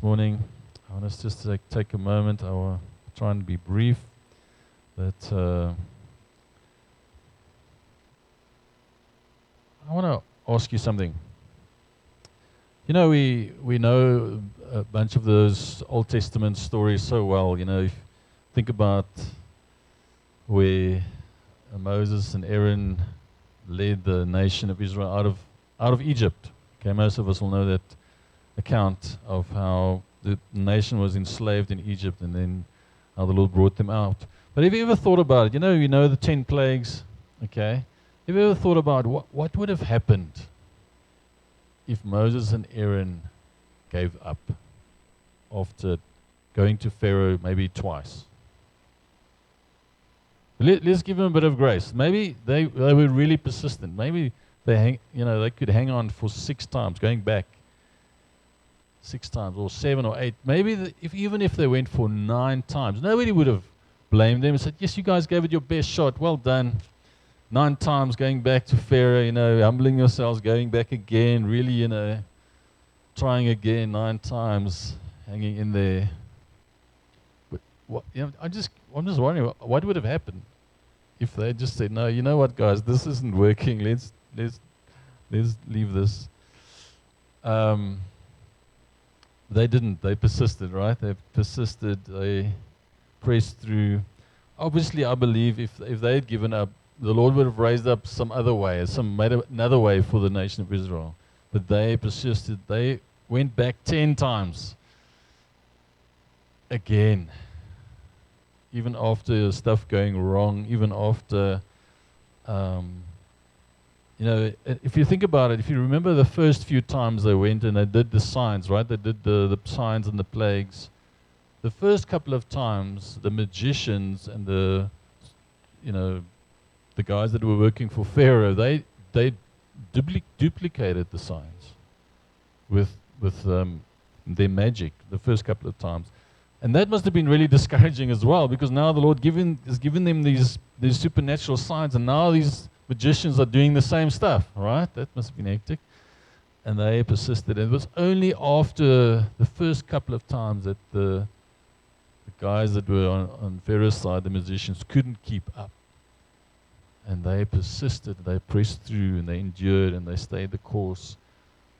morning. I want us just to take a moment. I will try and be brief. But I want to ask you something. You know, we know a bunch of those Old Testament stories so well. You know, if you think about where Moses and Aaron led the nation of Israel out of Egypt. Okay, most of us will know that account of how the nation was enslaved in Egypt and then how the Lord brought them out. But have you ever thought about it? You know the 10 plagues, okay? Have you ever thought about what would have happened if Moses and Aaron gave up after going to Pharaoh maybe twice? Let's give them a bit of grace. Maybe they were really persistent. Maybe they could hang on for 6 times, going back 6 times or 7 or 8. Maybe even if they went for 9 times, nobody would have blamed them and said, yes, you guys gave it your best shot. Well done. 9 times going back to Pharaoh, humbling yourselves, going back again, really, trying again 9 times, hanging in there. But I'm just wondering what would have happened if they just said, no, you know what, guys, this isn't working. Let's leave this. They didn't. They persisted, right? They persisted. They pressed through. Obviously, I believe if they had given up, the Lord would have raised up some other way, made another way for the nation of Israel. But they persisted. They went back 10 times. Again. Even after stuff going wrong, even after, if you think about it, if you remember the first few times they went and they did the signs, right? They did the signs and the plagues. The first couple of times, the magicians and the guys that were working for Pharaoh, they duplicated the signs with their magic the first couple of times. And that must have been really discouraging as well, because now the Lord has given them these supernatural signs, and now these magicians are doing the same stuff, right? That must have been hectic. And they persisted. And it was only after the first couple of times that the guys that were on Pharaoh's side, the magicians, couldn't keep up. And they persisted, they pressed through, and they endured, and they stayed the course.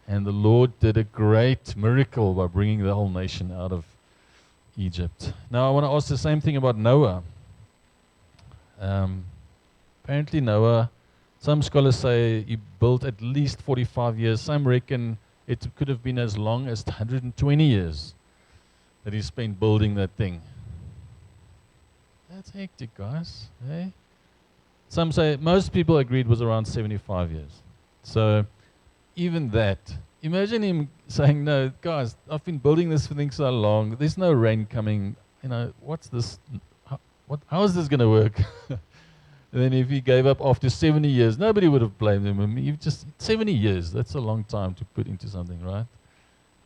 And the Lord did a great miracle by bringing the whole nation out of Egypt. Now I want to ask the same thing about Noah. Apparently Noah, some scholars say he built at least 45 years. Some reckon it could have been as long as 120 years that he spent building that thing. That's hectic, guys. Eh? Some say, most people agreed it was around 75 years. So even that, imagine him saying, no, guys, I've been building this thing so long. There's no rain coming. What's this? How is this going to work? And then if he gave up after 70 years, nobody would have blamed him. I mean, 70 years, that's a long time to put into something, right?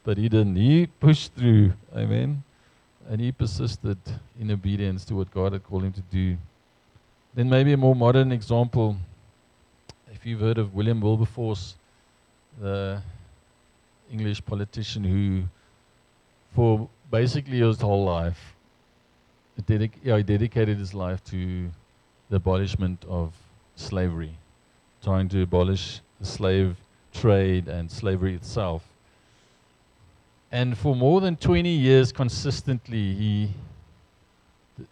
But he didn't. He pushed through, amen? And he persisted in obedience to what God had called him to do. Then maybe a more modern example, if you've heard of William Wilberforce, the English politician who, for basically his whole life, he dedicated his life to the abolishment of slavery, trying to abolish the slave trade and slavery itself. And for more than 20 years consistently, he,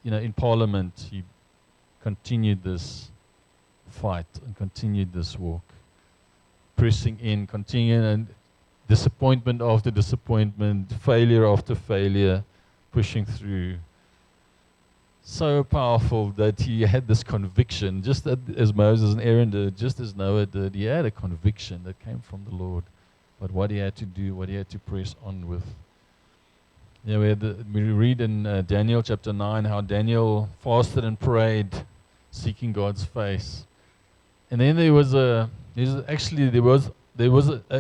in Parliament, he continued this fight and continued this walk, pressing in, continuing, and disappointment after disappointment, failure after failure, pushing through. So powerful that he had this conviction, just as Moses and Aaron did, just as Noah did. He had a conviction that came from the Lord, but what he had to do, what he had to press on with. We read in Daniel chapter 9 how Daniel fasted and prayed, seeking God's face. And then there was an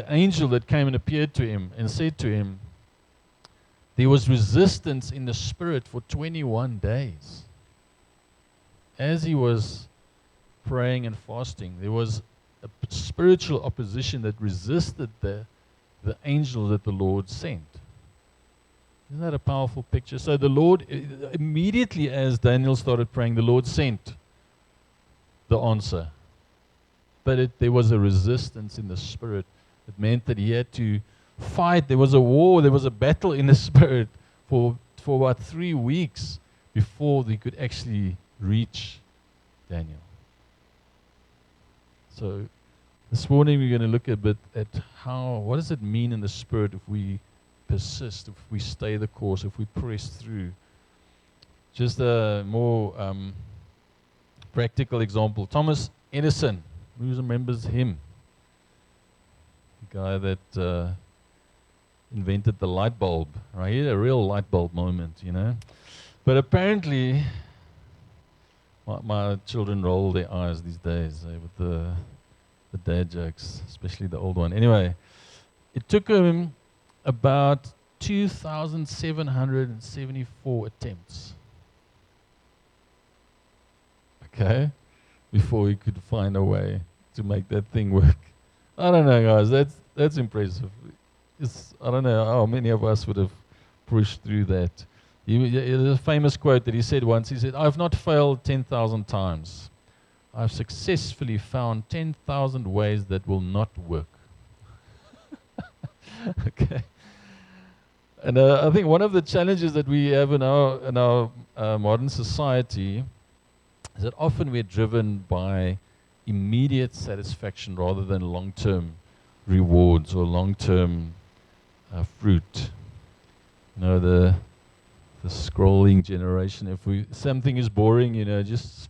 angel that came and appeared to him and said to him, there was resistance in the spirit for 21 days. As he was praying and fasting, there was a spiritual opposition that resisted the angel that the Lord sent. Isn't that a powerful picture? So the Lord, immediately as Daniel started praying, the Lord sent the answer. But there was a resistance in the spirit. It meant that he had to fight. There was a war, there was a battle in the spirit for about 3 weeks before they could actually reach Daniel. So this morning we're going to look a bit at what does it mean in the spirit if we persist, if we stay the course, if we press through. Just a more practical example. Thomas Edison, who remembers him? The guy that invented the light bulb, right? He had a real light bulb moment, you know. But apparently, my children roll their eyes these days with the dad jokes, especially the old one. Anyway, it took him about 2,774 attempts, okay, before he could find a way to make that thing work. I don't know, guys. That's impressive. I don't know how many of us would have pushed through that. There's a famous quote that he said once. He said, "I've not failed 10,000 times. I've successfully found 10,000 ways that will not work." Okay. And I think one of the challenges that we have in our modern society is that often we're driven by immediate satisfaction rather than long-term rewards or long-term fruit. You know, the scrolling generation. If something is boring, you know, just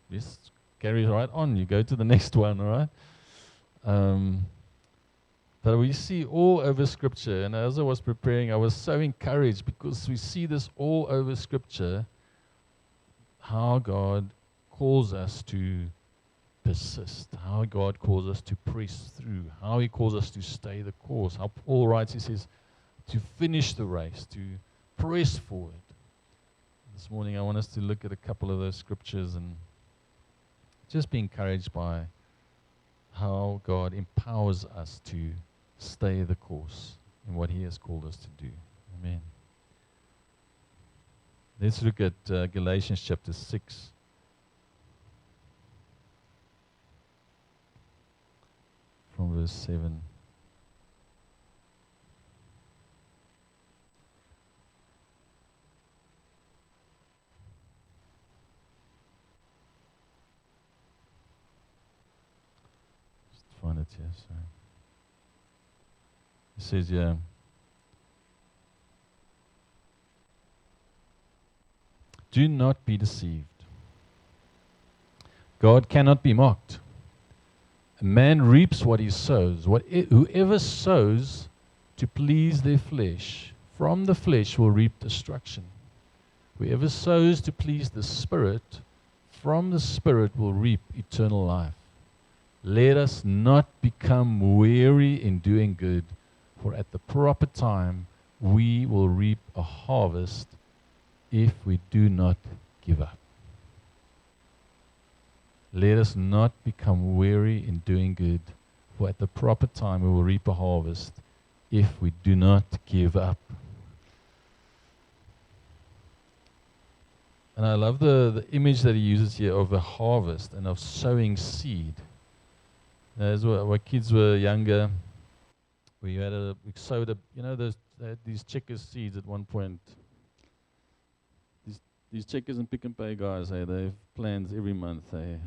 carry right on. You go to the next one, all right? But we see all over Scripture, and as I was preparing, I was so encouraged because we see this all over Scripture, how God calls us to persist, how God calls us to press through, how He calls us to stay the course. How Paul writes, he says, to finish the race, to press forward. This morning I want us to look at a couple of those scriptures and just be encouraged by how God empowers us to stay the course in what He has called us to do. Amen. Let's look at Galatians chapter 6. From verse 7. Just find it here, sorry. It says, yeah. Do not be deceived. God cannot be mocked. A man reaps what he sows. Whoever sows to please their flesh, from the flesh will reap destruction. Whoever sows to please the Spirit, from the Spirit will reap eternal life. Let us not become weary in doing good, for at the proper time we will reap a harvest if we do not give up. Let us not become weary in doing good, for at the proper time we will reap a harvest if we do not give up. And I love the image that he uses here of a harvest and of sowing seed. As when kids were younger, we sowed they had these checkers seeds at one point. These checkers and Pick n Pay guys, they have plans every month. They're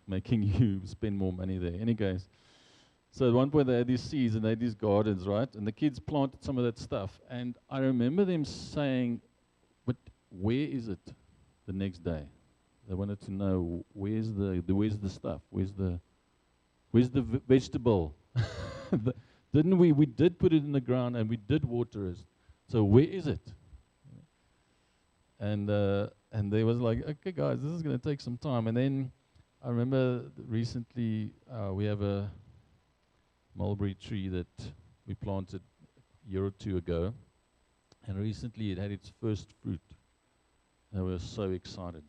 making you spend more money there. Any case, so at one point they had these seeds and they had these gardens, right? And the kids planted some of that stuff. And I remember them saying, "But where is it?" The next day, they wanted to know where's the stuff, where's the vegetable? Didn't we did put it in the ground and we did water it. So where is it? And they was like, okay, guys, this is going to take some time. And then I remember recently we have a mulberry tree that we planted a year or two ago, and recently it had its first fruit. And we were so excited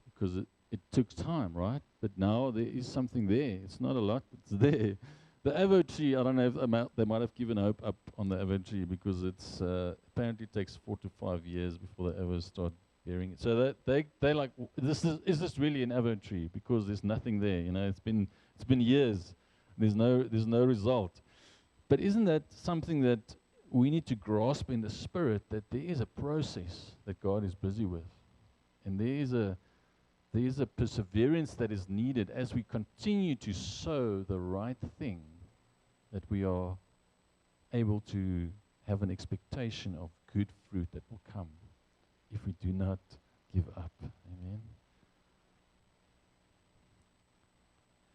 because it took time, right? But now there is something there. It's not a lot, but it's there. The avo tree, I don't know if they might have given hope up on the avo tree because it's apparently takes 4 to 5 years before the avos start bearing it. So that they like, is this really an avo tree? Because there's nothing there. You know, it's been years. There's no result. But isn't that something that we need to grasp in the spirit, that there is a process that God is busy with, and there is a perseverance that is needed as we continue to sow the right thing, that we are able to have an expectation of good fruit that will come if we do not give up. Amen.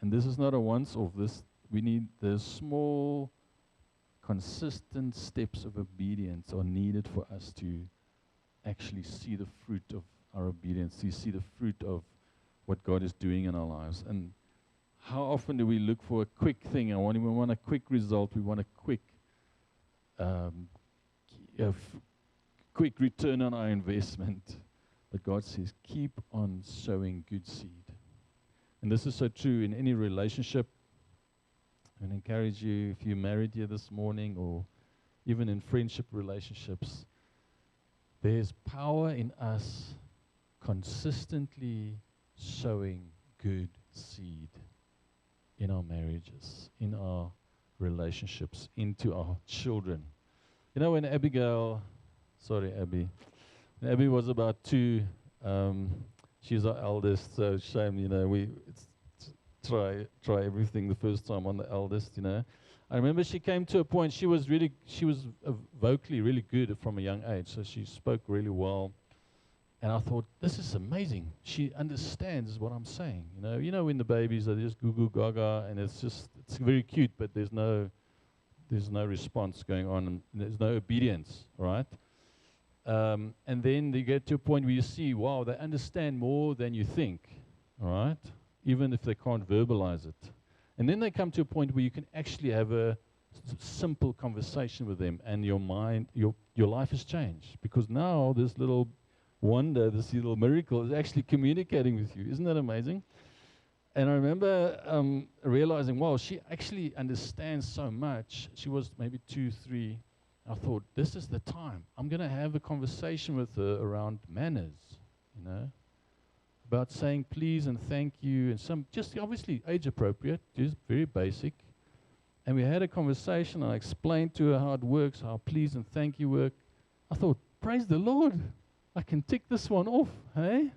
And this is not a once-off. We need the small, consistent steps of obedience are needed for us to actually see the fruit of our obedience, to see the fruit of what God is doing in our lives. And how often do we look for a quick thing? We want a quick result. We want a quick quick return on our investment. But God says, keep on sowing good seed. And this is so true in any relationship. I encourage you, if you're married here this morning, or even in friendship relationships, there's power in us consistently sowing good seed in our marriages, in our relationships, into our children. You know, when Abby was about 2, she's our eldest, so shame, you know, try everything the first time on the eldest, you know. I remember she came to a point, she was vocally really good from a young age, so she spoke really well. And I thought, this is amazing. She understands what I'm saying. You know when the babies are just goo goo gaga, and it's very cute, but there's no response going on, and there's no obedience, right? And then you get to a point where you see, wow, they understand more than you think, all right? Even if they can't verbalize it. And then they come to a point where you can actually have a simple conversation with them, and your mind, your life has changed, because now this little wonder, this little miracle is actually communicating with you. Isn't that amazing? And I remember realizing, wow, she actually understands so much. She was maybe 2, 3. I thought, this is the time. I'm going to have a conversation with her around manners, you know, about saying please and thank you, and some just obviously age appropriate, just very basic. And we had a conversation. I explained to her how it works, how please and thank you work. I thought, praise the Lord, I can tick this one off, hey?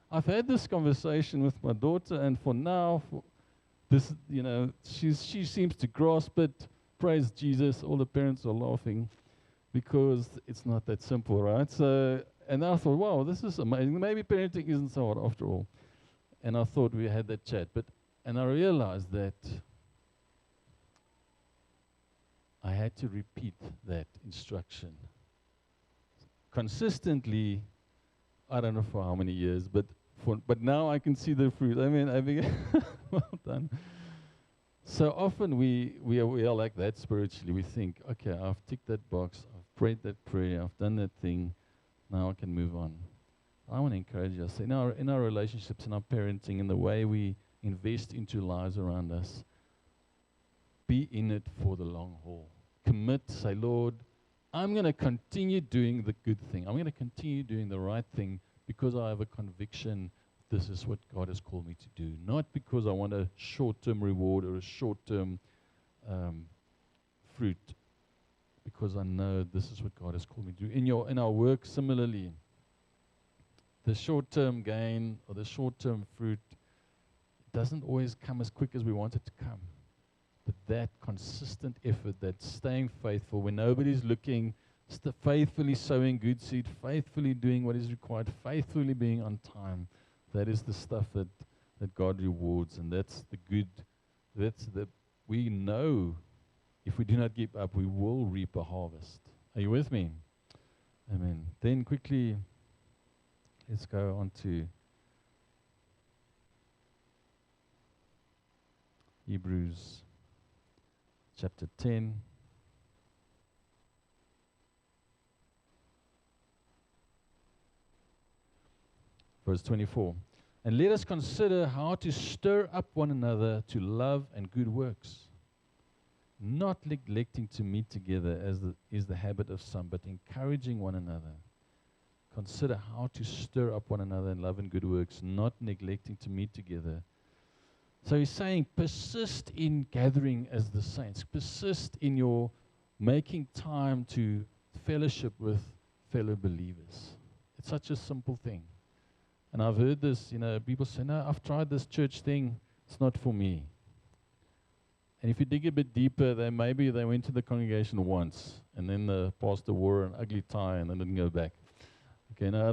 I've had this conversation with my daughter, and for now, this, you know, she seems to grasp it. Praise Jesus. All the parents are laughing because it's not that simple, right? So, and I thought, wow, this is amazing. Maybe parenting isn't so hard after all. And I thought we had that chat, and I realized that I had to repeat that instruction consistently. I don't know for how many years, but now I can see the fruit. I mean, well done. So often we are like that spiritually. We think, okay, I've ticked that box, I've prayed that prayer, I've done that thing, now I can move on. I want to encourage you. I say, in our relationships, in our parenting, in the way we invest into lives around us, be in it for the long haul. Commit, say, Lord, I'm going to continue doing the good thing. I'm going to continue doing the right thing because I have a conviction this is what God has called me to do. Not because I want a short-term reward or a short-term fruit, because I know this is what God has called me to do. In our work, similarly, the short-term gain or the short-term fruit doesn't always come as quick as we want it to come. But that consistent effort, that staying faithful when nobody's looking, faithfully sowing good seed, faithfully doing what is required, faithfully being on time, that is the stuff that God rewards. And that's the good, we know if we do not give up, we will reap a harvest. Are you with me? Amen. Then quickly, let's go on to Hebrews chapter 10. Verse 24. And let us consider how to stir up one another to love and good works, not neglecting to meet together as is the habit of some, but encouraging one another. Consider how to stir up one another in love and good works, not neglecting to meet together. So he's saying, persist in gathering as the saints. Persist in your making time to fellowship with fellow believers. It's such a simple thing. And I've heard this, people say, no, I've tried this church thing. It's not for me. And if you dig a bit deeper, maybe they went to the congregation once, and then the pastor wore an ugly tie and then didn't go back. Okay, no,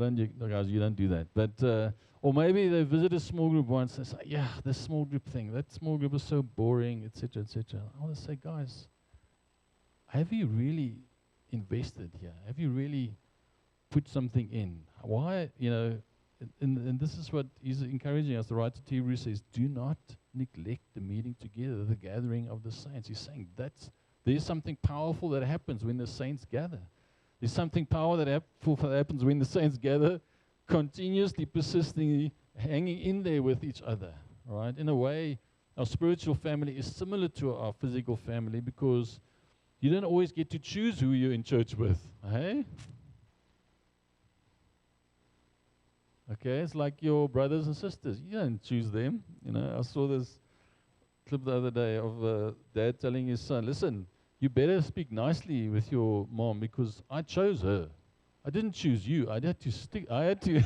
guys, you don't do that. But or maybe they visited a small group once and say, yeah, this small group thing, that small group is so boring, etc., etc. I want to say, guys, have you really invested here? Have you really put something in? Why, and this is what he's encouraging us. The writer to Hebrews says, do not neglect the meeting together, the gathering of the saints. He's saying there's something powerful that happens when the saints gather. There's something powerful that happens when the saints gather, continuously, persistently, hanging in there with each other. Right? In a way, our spiritual family is similar to our physical family because you don't always get to choose who you're in church with. Hey? Okay, it's like your brothers and sisters. You don't choose them. I saw this clip the other day of a dad telling his son, listen, you better speak nicely with your mom because I chose her. I didn't choose you. I had to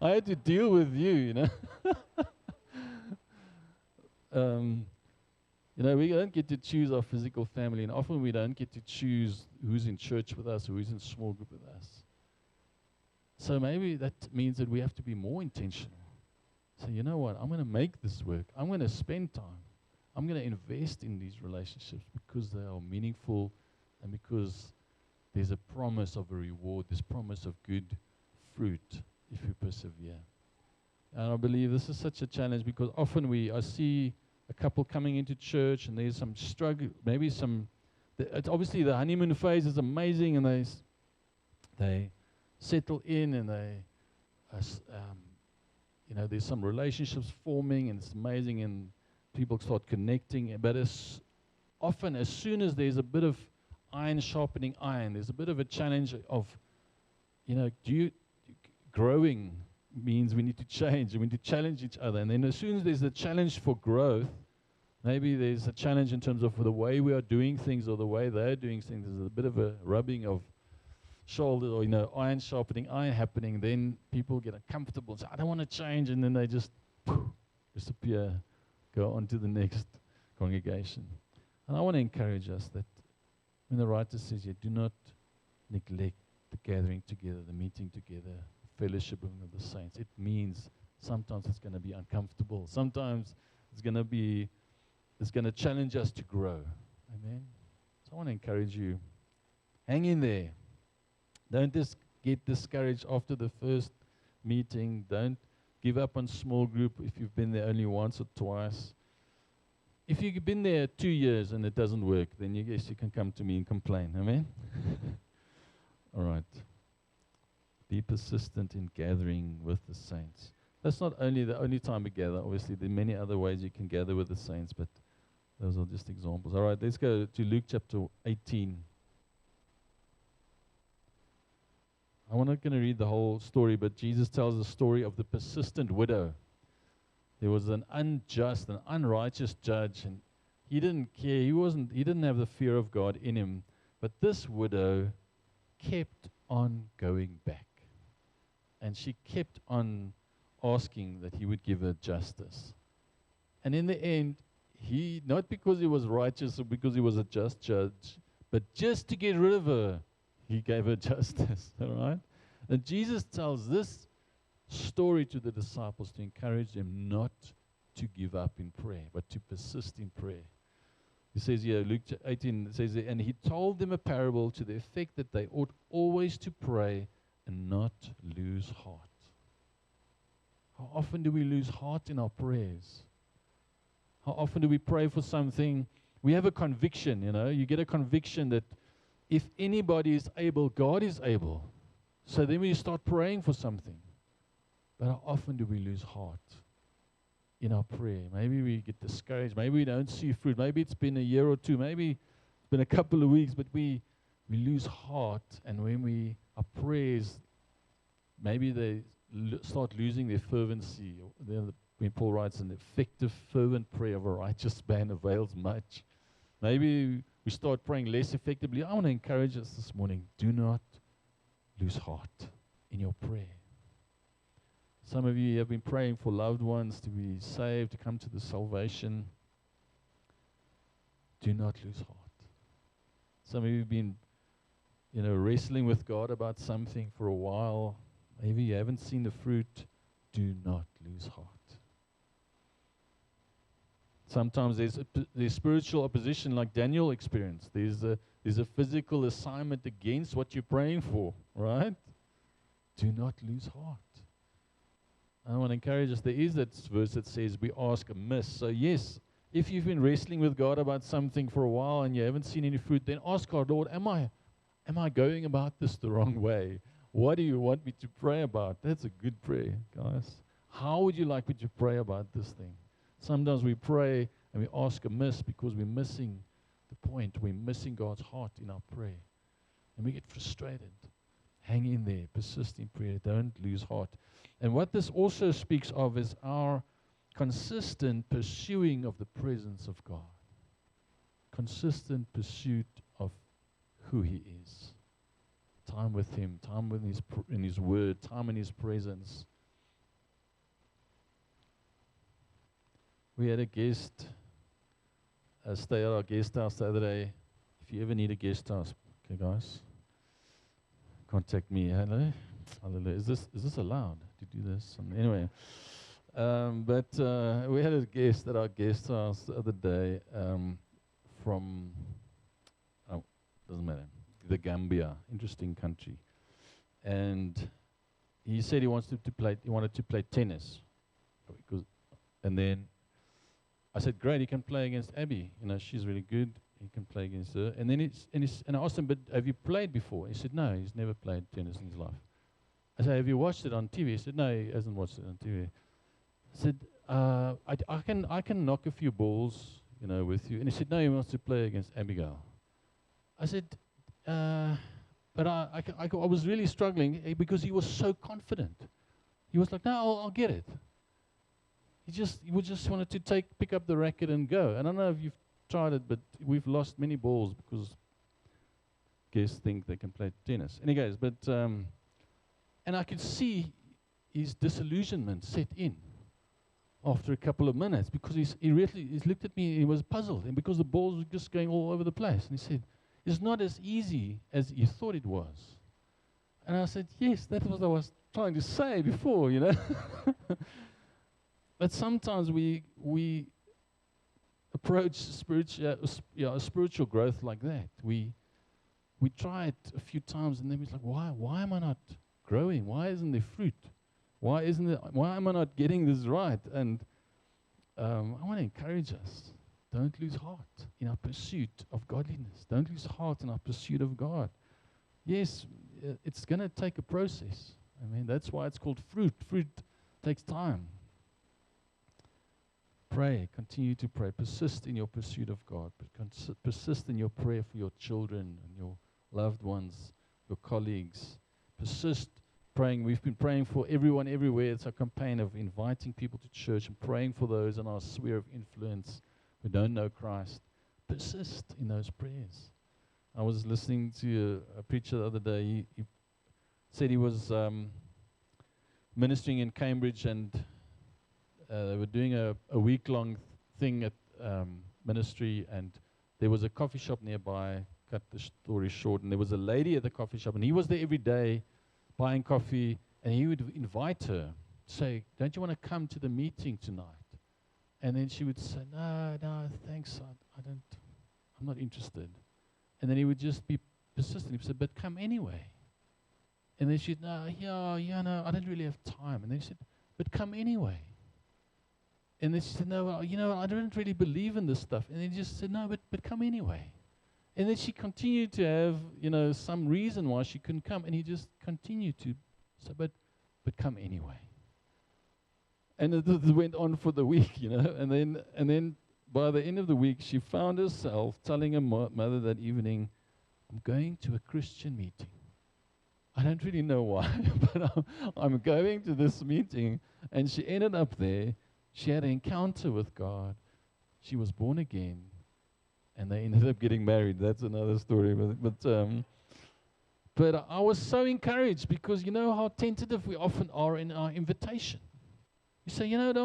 I had to deal with you, we don't get to choose our physical family, and often we don't get to choose who's in church with us, who's in small group with us. So maybe that means that we have to be more intentional. So you know what? I'm going to make this work. I'm going to spend time. I'm going to invest in these relationships because they are meaningful and because there's a promise of a reward, this promise of good fruit if you persevere. And I believe this is such a challenge because often I see a couple coming into church and there's some struggle, maybe obviously the honeymoon phase is amazing and they settle in and there's some relationships forming and it's amazing and people start connecting. But as soon as there's a bit of iron sharpening iron, there's a bit of a challenge of, growing means we need to change and we need to challenge each other. And then as soon as there's a challenge for growth, maybe there's a challenge in terms of the way we are doing things or the way they're doing things. There's a bit of a rubbing of shoulders or, iron sharpening iron happening. Then people get uncomfortable and say, I don't want to change. And then they just disappear, go on to the next congregation. And I want to encourage us that when the writer says here, do not neglect the gathering together, the meeting together, fellowship with the saints. It means sometimes it's going to be uncomfortable. Sometimes it's going to challenge us to grow. Amen. So I want to encourage you, hang in there. Don't just get discouraged after the first meeting. Don't give up on small group if you've been there only once or twice. If you've been there 2 years and it doesn't work, then you can come to me and complain. Amen? All right. Be persistent in gathering with the saints. That's not only the only time we gather. Obviously, there are many other ways you can gather with the saints, but those are just examples. All right, let's go to Luke chapter 18. I'm not going to read the whole story, but Jesus tells the story of the persistent widow. There was an unjust and unrighteous judge, and he didn't care. He didn't have the fear of God in him. But this widow kept on going back. And she kept on asking that he would give her justice. And in the end, not because he was righteous or because he was a just judge, but just to get rid of her, he gave her justice. All right? And Jesus tells this story to the disciples to encourage them not to give up in prayer, but to persist in prayer. He says here, Luke 18, it says, and he told them a parable to the effect that they ought always to pray and not lose heart. How often do we lose heart in our prayers? How often do we pray for something? We have a conviction, you get a conviction that if anybody is able, God is able. So then we start praying for something. But how often do we lose heart? in our prayer. Maybe we get discouraged. Maybe we don't see fruit. Maybe it's been a year or two. Maybe it's been a couple of weeks, but we lose heart. And when our prayers, maybe they start losing their fervency. When Paul writes, an effective, fervent prayer of a righteous man avails much. Maybe we start praying less effectively. I want to encourage us this morning, do not lose heart in your prayer. Some of you have been praying for loved ones to be saved, to come to the salvation. Do not lose heart. Some of you have been, wrestling with God about something for a while. Maybe you haven't seen the fruit. Do not lose heart. Sometimes there's spiritual opposition like Daniel experienced. There's a physical assignment against what you're praying for, right? Do not lose heart. I want to encourage us. There is that verse that says we ask amiss. So yes, if you've been wrestling with God about something for a while and you haven't seen any fruit, then ask God, Lord, am I going about this the wrong way? What do you want me to pray about? That's a good prayer, guys. How would you like me to pray about this thing? Sometimes we pray and we ask amiss because we're missing the point. We're missing God's heart in our prayer. And we get frustrated. Hang in there. Persist in prayer. Don't lose heart. And what this also speaks of is our consistent pursuing of the presence of God. Consistent pursuit of who He is. Time with Him. Time with in His Word. Time in His presence. We had a guest stay at our guest house the other day. If you ever need a guest house, okay, guys, contact me. Hello, is this allowed to do this? And anyway, but we had a guest at our guest house the other day from doesn't matter, the Gambia, interesting country, and he said he wanted to play tennis, and then I said, great, he can play against Abby. She's really good. He can play against her. And then and I asked him, but have you played before? He said, no, he's never played tennis in his life. I said, have you watched it on TV? He said, no, he hasn't watched it on TV. I said, I can knock a few balls, with you. And he said, no, he wants to play against Abigail. I said, but I was really struggling because he was so confident. He was like, no, I'll get it. He just wanted to pick up the racket and go. And I don't know if you've tried it, but we've lost many balls because guests think they can play tennis. Anyways, but and I could see his disillusionment set in after a couple of minutes because he looked at me and he was puzzled, and because the balls were just going all over the place. And he said, "It's not as easy as you thought it was." And I said, "Yes, that was what I was trying to say before, But sometimes we approach spiritual growth like that. We try it a few times and then we're like, why am I not growing? Why isn't there fruit? Why am I not getting this right? And I want to encourage us. Don't lose heart in our pursuit of godliness. Don't lose heart in our pursuit of God. Yes, it's going to take a process. I mean, that's why it's called fruit. Fruit takes time. Pray, continue to pray. Persist in your pursuit of God. Persist in your prayer for your children and your loved ones, your colleagues. Persist praying. We've been praying for everyone everywhere. It's a campaign of inviting people to church and praying for those in our sphere of influence who don't know Christ. Persist in those prayers. I was listening to a preacher the other day. He said he was ministering in Cambridge, and they were doing a week-long thing at ministry, and there was a coffee shop nearby. Cut the story short, and there was a lady at the coffee shop, and he was there every day buying coffee, and he would invite her, say, "Don't you want to come to the meeting tonight?" And then she would say, no, thanks, I'm not interested. And then he would just be persistent. He would say, "But come anyway." And then she'd, no, I don't really have time. And then she said, "But come anyway." And then she said, "No, I don't really believe in this stuff." And then he just said, "No, but come anyway." And then she continued to have, some reason why she couldn't come. And he just continued to say, but come anyway. And it went on for the week, and then by the end of the week, she found herself telling her mother that evening, I'm going to a Christian meeting. I don't really know why, but I'm going to this meeting. And she ended up there. She had an encounter with God. She was born again. And they ended up getting married. That's another story. But I was so encouraged because you know how tentative we often are in our invitation. You say, don't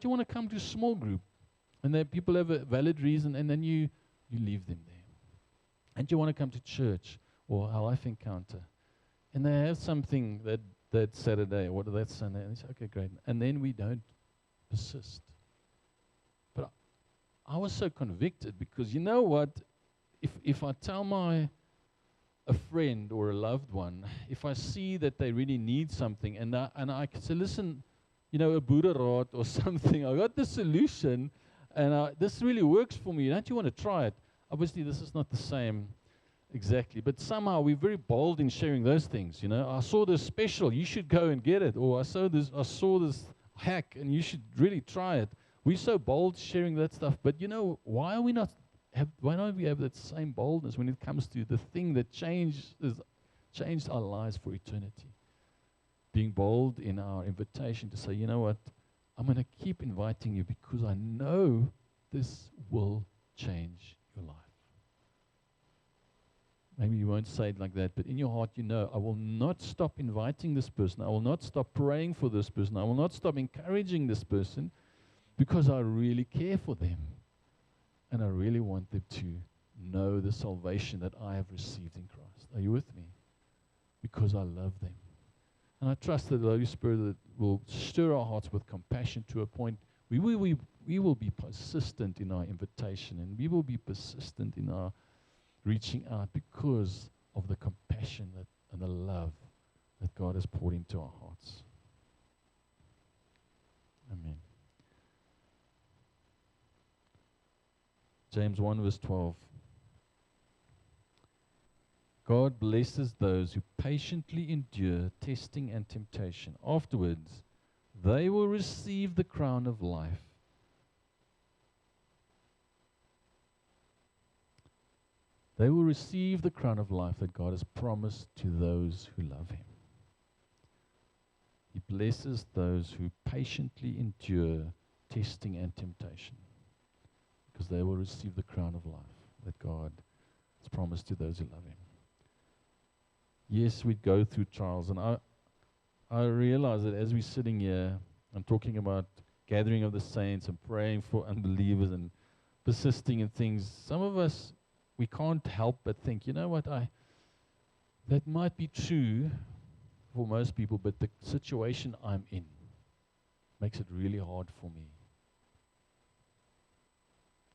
you want to come to a small group? And then people have a valid reason, and then you leave them there. And you want to come to church or a life encounter. And they have something that Saturday or that Sunday. And they say, okay, great. And then we don't persist. But I was so convicted because you know what? If I tell a friend or a loved one, if I see that they really need something, and I can say, listen, a Buddha rod or something, I got the solution, and this really works for me. Don't you want to try it? Obviously, this is not the same exactly, but somehow we're very bold in sharing those things. I saw this special, you should go and get it, or I saw this hack, and you should really try it. We're so bold sharing that stuff, but why don't we have that same boldness when it comes to the thing that changed our lives for eternity? Being bold in our invitation to say, you know what, I'm going to keep inviting you because I know this will change your life. Maybe you won't say it like that, but in your heart, I will not stop inviting this person. I will not stop praying for this person. I will not stop encouraging this person because I really care for them. And I really want them to know the salvation that I have received in Christ. Are you with me? Because I love them. And I trust that the Holy Spirit will stir our hearts with compassion to a point we will be persistent in our invitation, and we will be persistent in our reaching out because of the compassion and the love that God has poured into our hearts. Amen. James 1 verse 12. God blesses those who patiently endure testing and temptation. Afterwards, they will receive the crown of life. They will receive the crown of life that God has promised to those who love Him. He blesses those who patiently endure testing and temptation, because they will receive the crown of life that God has promised to those who love Him. Yes, we go through trials, and I realize that as we're sitting here and talking about gathering of the saints and praying for unbelievers and persisting in things, some of us, we can't help but think, you know what, that might be true for most people, but the situation I'm in makes it really hard for me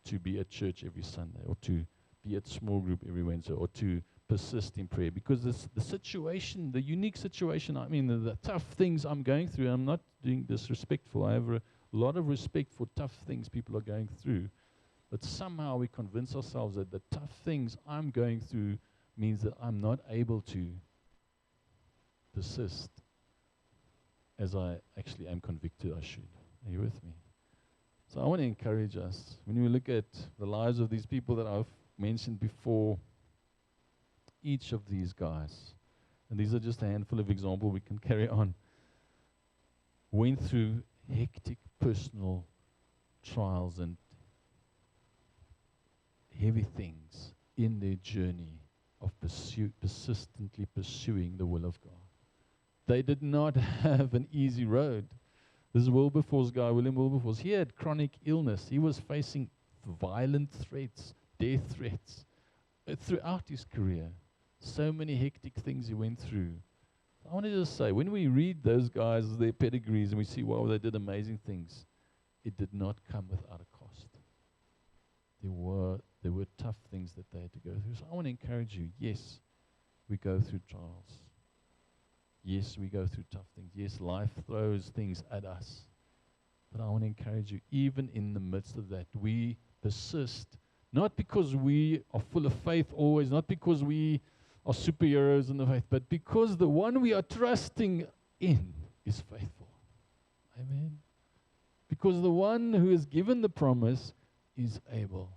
to be at church every Sunday, or to be at small group every Wednesday, or to persist in prayer, because the situation, the unique situation, the tough things I'm going through, and I'm not being disrespectful, I have a lot of respect for tough things people are going through, but somehow we convince ourselves that the tough things I'm going through means that I'm not able to persist as I actually am convicted I should. Are you with me? So I want to encourage us, when we look at the lives of these people that I've mentioned before, each of these guys, and these are just a handful of examples, we can carry on, went through hectic personal trials and heavy things in their journey of persistently pursuing the will of God. They did not have an easy road. This is Wilberforce guy, William Wilberforce. He had chronic illness. He was facing violent threats, death threats, throughout his career. So many hectic things he went through. I want to just say, when we read those guys, their pedigrees, and we see, wow, they did amazing things, it did not come without a cost. There were tough things that they had to go through. So I want to encourage you, yes, we go through trials. Yes, we go through tough things. Yes, life throws things at us. But I want to encourage you, even in the midst of that, we persist. Not because we are full of faith always, not because we are superheroes in the faith, but because the one we are trusting in is faithful. Amen. Because the one who has given the promise is able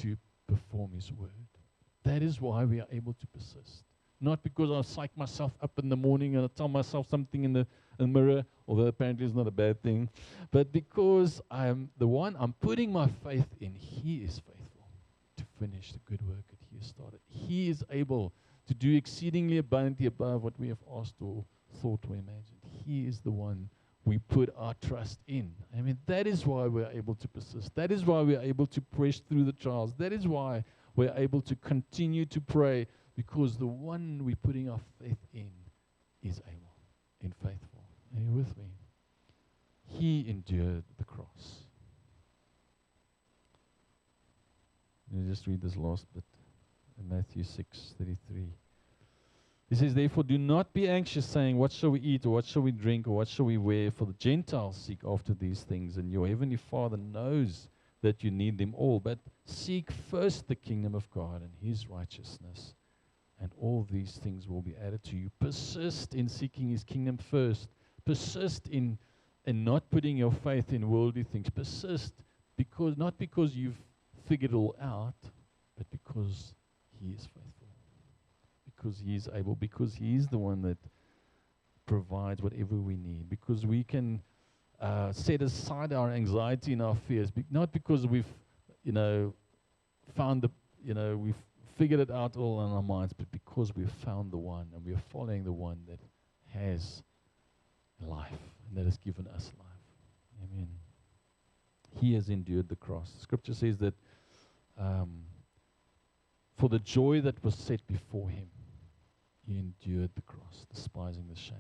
to perform his word. That is why we are able to persist. Not because I psych myself up in the morning and I tell myself something in the mirror, although apparently it's not a bad thing, but because I'm putting my faith in, he is faithful to finish the good work that he has started. He is able to do exceedingly abundantly above what we have asked or thought or imagined. He is the one we put our trust in. I mean, that is why we are able to persist. That is why we are able to press through the trials. That is why we are able to continue to pray, because the one we're putting our faith in is able and faithful. Are you with me? He endured the cross. Let me just read this last bit in Matthew 6:33. He says, therefore, do not be anxious, saying, what shall we eat, or what shall we drink, or what shall we wear? For the Gentiles seek after these things, and your heavenly Father knows that you need them all. But seek first the kingdom of God and his righteousness, and all these things will be added to you. Persist in seeking his kingdom first. Persist in not putting your faith in worldly things. Persist not because you've figured it all out, but because he is faithful. Because he is able, because he is the one that provides whatever we need. Because we can set aside our anxiety and our fears, not because we've, we've figured it out all in our minds, but because we've found the one and we are following the one that has life and that has given us life. Amen. He has endured the cross. Scripture says that for the joy that was set before him, he endured the cross, despising the shame,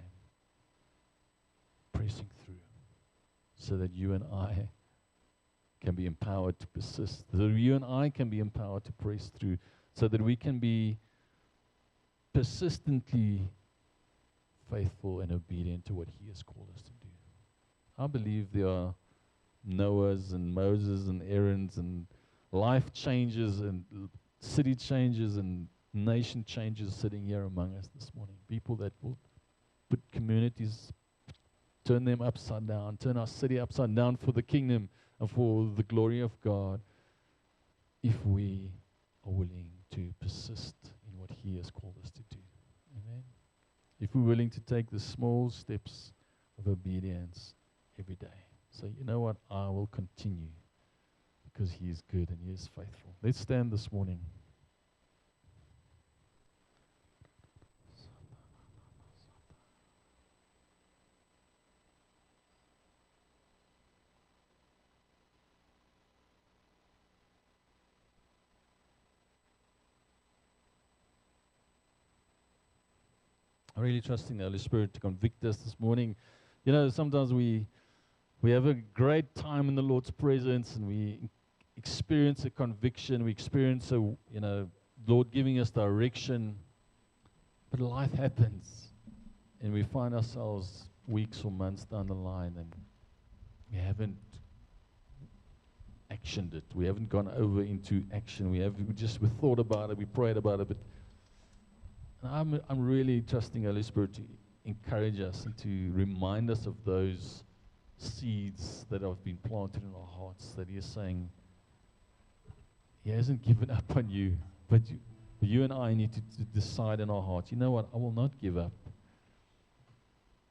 pressing through, so that you and I can be empowered to persist, so that you and I can be empowered to press through, so that we can be persistently faithful and obedient to what he has called us to do. I believe there are Noahs and Moses and Aarons and life changes and city changes and nation changes sitting here among us this morning. People that will put communities, turn them upside down, turn our city upside down for the kingdom and for the glory of God, if we are willing to persist in what he has called us to do. Amen. If we're willing to take the small steps of obedience every day. So you know what? I will continue because he is good and he is faithful. Let's stand this morning. I'm really trusting the Holy Spirit to convict us this morning. You know, sometimes we have a great time in the Lord's presence and we experience a conviction, we experience Lord giving us direction, but life happens and we find ourselves weeks or months down the line and we haven't actioned it. We haven't gone over into action. We thought about it, we prayed about it, but I'm really trusting the Holy Spirit to encourage us and to remind us of those seeds that have been planted in our hearts, that he is saying he hasn't given up on you, but you and I need to decide in our hearts, you know what, I will not give up.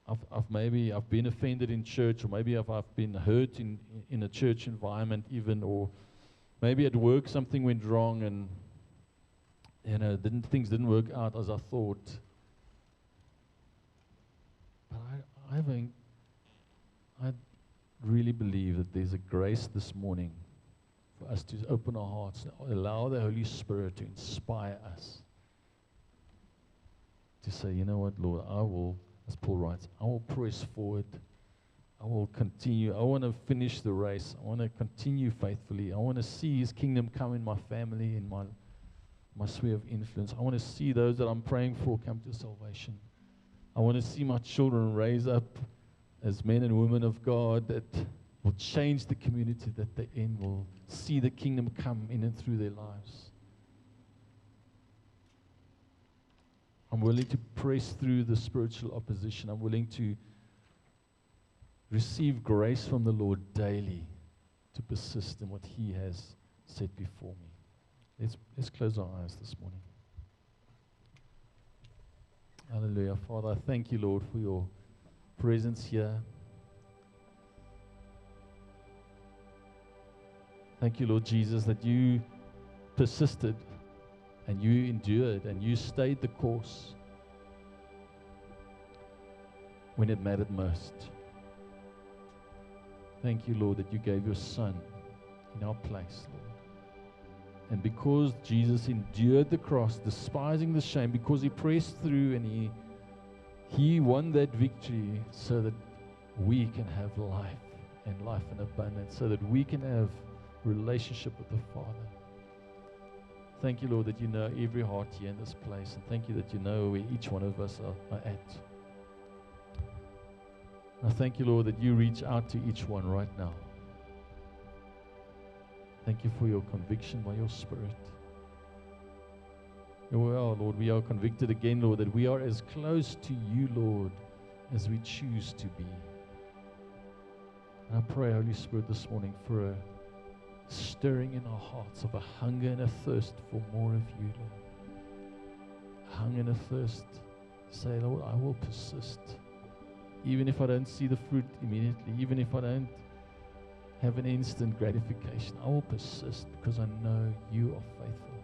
I've been offended in church, or maybe I've been hurt in a church environment even, or maybe at work something went wrong and things didn't work out as I thought. But I really believe that there's a grace this morning for us to open our hearts and allow the Holy Spirit to inspire us to say, you know what, Lord, I will, as Paul writes, I will press forward. I will continue. I want to finish the race. I want to continue faithfully. I want to see his kingdom come in my family, in my sphere of influence. I want to see those that I'm praying for come to salvation. I want to see my children raise up as men and women of God that will change the community that they're in, will see the kingdom come in and through their lives. I'm willing to press through the spiritual opposition. I'm willing to receive grace from the Lord daily to persist in what He has set before me. Let's close our eyes this morning. Hallelujah. Father, I thank you, Lord, for your presence here. Thank you, Lord Jesus, that you persisted and you endured and you stayed the course when it mattered most. Thank you, Lord, that you gave your Son in our place, Lord. And because Jesus endured the cross, despising the shame, because he pressed through and he won that victory so that we can have life and life in abundance, so that we can have relationship with the Father. Thank you, Lord, that you know every heart here in this place, and thank you that you know where each one of us are at. I thank you, Lord, that you reach out to each one right now. Thank you for your conviction by your Spirit. Well, Lord, we are convicted again, Lord, that we are as close to you, Lord, as we choose to be. And I pray, Holy Spirit, this morning for a stirring in our hearts of a hunger and a thirst for more of you, Lord. A hunger and a thirst to say, Lord, I will persist. Even if I don't see the fruit immediately, even if I don't have an instant gratification, I will persist because I know you are faithful.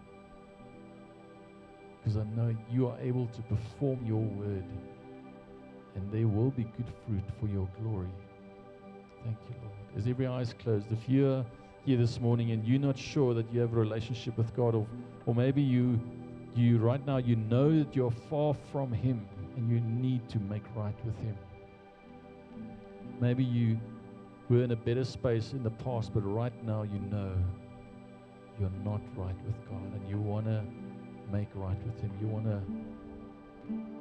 Because I know you are able to perform your word, and there will be good fruit for your glory. Thank you, Lord. As every eye is closed, if you're here this morning and you're not sure that you have a relationship with God, or maybe you right now, you know that you're far from Him and you need to make right with Him. Maybe you were in a better space in the past, but right now you know you're not right with God and you want to make right with Him. You want to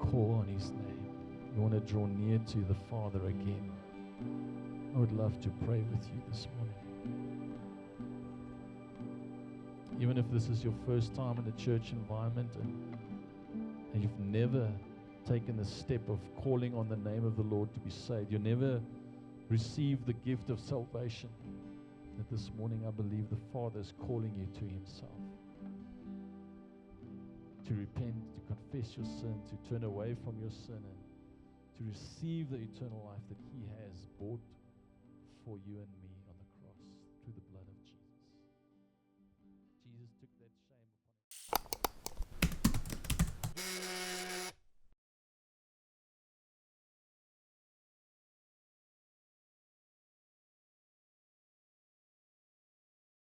call on His name. You want to draw near to the Father again. I would love to pray with you this morning. Even if this is your first time in a church environment and you've never taken the step of calling on the name of the Lord to be saved, you never received the gift of salvation, that this morning I believe the Father is calling you to Himself. To repent, to confess your sin, to turn away from your sin, and to receive the eternal life that He has bought for you and me.